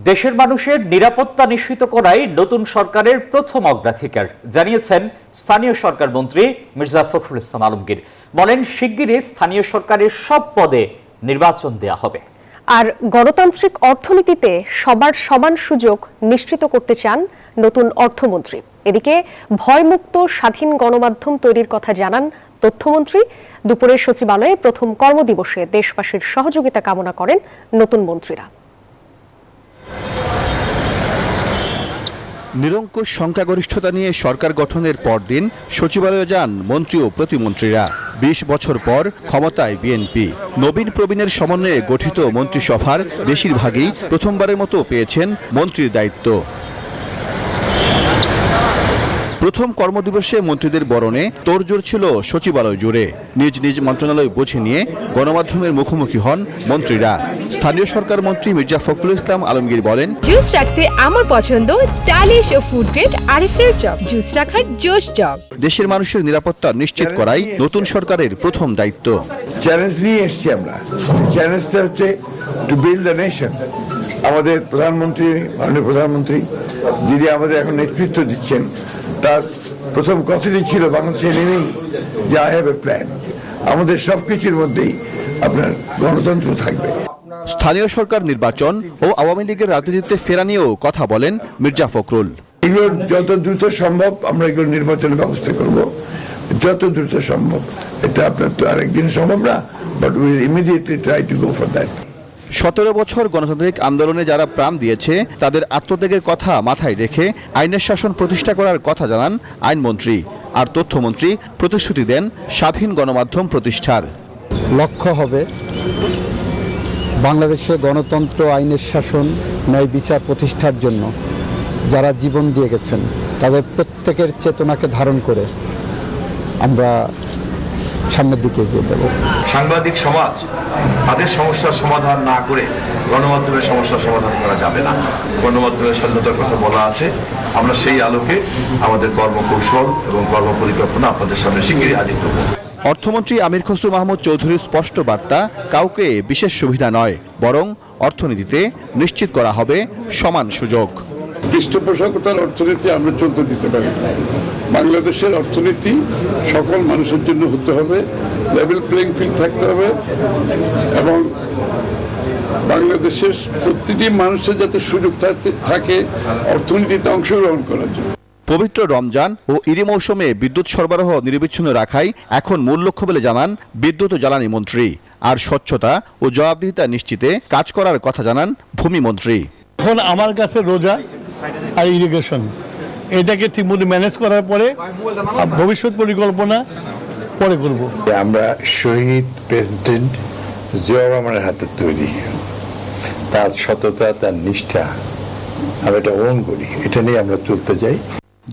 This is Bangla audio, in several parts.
দেশের মানুষের নিরাপত্তা নিশ্চিত করাই নতুন সরকারের প্রথম অগ্রাধিকার জানিয়েছেন স্থানীয় সরকার মন্ত্রী মির্জা ফখরুল ইসলাম আলমগীর। বলেন, শিগগিরই স্থানীয় সরকারের সব পদে নির্বাচন দেয়া হবে। আর গণতান্ত্রিক অর্থনীতিতে সবার সমান সুযোগ নিশ্চিত করতে চান নতুন অর্থমন্ত্রী। এদিকে ভয়মুক্ত স্বাধীন গণমাধ্যম তৈরির কথা জানান তথ্যমন্ত্রী। দুপুরে সচিবালয়ে প্রথম কর্মদিবসে দেশবাসীর সহযোগিতা কামনা করেন নতুন মন্ত্রীরা। নিরঙ্কুশ সংখ্যাগরিষ্ঠতা নিয়ে সরকার গঠনের পরদিন সচিবালয়ে যান মন্ত্রী ও প্রতিমন্ত্রীরা। ২০ বছর পর ক্ষমতায় বিএনপি। নবীন প্রবীণের সমন্বয়ে গঠিত মন্ত্রিসভার বেশিরভাগই প্রথমবারের মতো পেয়েছেন মন্ত্রীর দায়িত্ব। প্রথম কর্মদিবসে মন্ত্রীদের বরণে তোড়জোড় ছিল সচিবালয় জুড়ে। নিজ নিজ মন্ত্রণালয় বুঝে নিয়ে গণমাধ্যমের মুখোমুখি হন মন্ত্রীরা। স্থানীয় সরকার মন্ত্রী মির্জা ফখরুল ইসলাম আলমগীর বলেন, জুস রাখতে আমার পছন্দ স্টাইলিশ ও ফুড গ্রেড আরএফএল চক। জুস রাখার জোশ চক। দেশের মানুষের নিরাপত্তা নিশ্চিত করাই নতুন সরকারের প্রথম দায়িত্ব। চ্যালেঞ্জ নিয়ে এসছি আমরা। চ্যালেঞ্জটা হচ্ছে টু বিল্ড দ্য নেশন। আমাদের মাননীয় প্রধানমন্ত্রী যিনি আমাদের এখন নেতৃত্ব দিচ্ছেন, তার প্রথম কথাটি ছিল বাংলাদেশে নেমেই যে আই হ্যাভ এ প্ল্যান। আমাদের সবকিছুর মধ্যেই আপনার গণতন্ত্র থাকবে। স্থানীয় সরকার নির্বাচন ও আওয়ামী লীগের রাজনীতিতে ফেরা নিয়েও কথা বলেন মির্জা ফখরুল। এগুলো যত দ্রুত সম্ভব আমরা এগুলো নির্বাচনের ব্যবস্থা করব, যত দ্রুত সম্ভব। এটা আপনার তো আরেকদিন সম্ভব না, but will immediately try to go for that. ১৭ বছর গণতান্ত্রিক আন্দোলনে যারা প্রাণ দিয়েছে তাদের আত্মত্যাগের কথা মাথায় রেখে আইনের শাসন প্রতিষ্ঠা করার কথা জানান আইনমন্ত্রী। আর তথ্যমন্ত্রী প্রতিশ্রুতি দেন স্বাধীন গণমাধ্যম প্রতিষ্ঠার। লক্ষ্য হবে বাংলাদেশে গণতন্ত্র, আইনের শাসন, ন্যায় বিচার প্রতিষ্ঠার জন্য যারা জীবন দিয়ে গেছেন তাদের প্রত্যেকের চেতনাকে ধারণ করে আমরা সামনের দিকে এগিয়ে যাব। সাংবাদিক সমাজ তাদের সমস্যার সমাধান না করে গণমাধ্যমের সমস্যার সমাধান করা যাবে না। গণমাধ্যমের স্বাধীনতার কথা বলা আছে, আমরা সেই আলোকে আমাদের কর্মকৌশল এবং কর্মপরিকল্পনা আপনাদের সামনে শিগগিরই হাজির করব। অর্থমন্ত্রী আমির খসরু মাহমুদ চৌধুরীর স্পষ্ট বার্তা, কাউকে বিশেষ সুবিধা নয়, বরং অর্থনীতিতে নিশ্চিত করা হবে সমান সুযোগ। পৃষ্ঠপোষকতার অর্থনীতি আমরা চলতে দিতে পারি। বাংলাদেশের অর্থনীতি সকল মানুষের জন্য হতে হবে, লেভেল প্লেইং ফিল্ড থাকতে হবে এবং বাংলাদেশের প্রতিটি মানুষের যাতে সুযোগ থাকে অর্থনীতিতে অংশগ্রহণ করার জন্য। পবিত্র রমজান ও ঈদ মৌসুমে বিদ্যুৎ সরবরাহ নিরবিচ্ছিন্ন রাখাই এখন মূল লক্ষ্য বলে জানান বিদ্যুৎ ও জ্বালানি মন্ত্রী। আর স্বচ্ছতা ও জবাবদিহিতা নিশ্চিতে কাজ করার কথা জানান ভূমি মন্ত্রী। এখন আমার কাছে রোজা আর ইরিগেশন, এটাকে ঠিকমতো ম্যানেজ করার পরে ভবিষ্যৎ পরিকল্পনা পরে করব। আমরা শহীদ প্রেসিডেন্ট জিয়াউর রহমানের হাতে তৈরি, তার সততা, তার নিষ্ঠা আমরা এটা ওন করি, এটা নিয়ে আমরা চলতে চাই।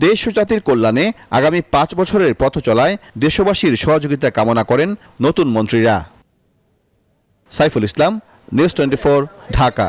দেশ ও জাতির কল্যাণে আগামী 5 বছরের পথ চলায় দেশবাসীর সহযোগিতা কামনা করেন নতুন মন্ত্রীরা। সাইফুল ইসলাম, নিউজ 24, ঢাকা।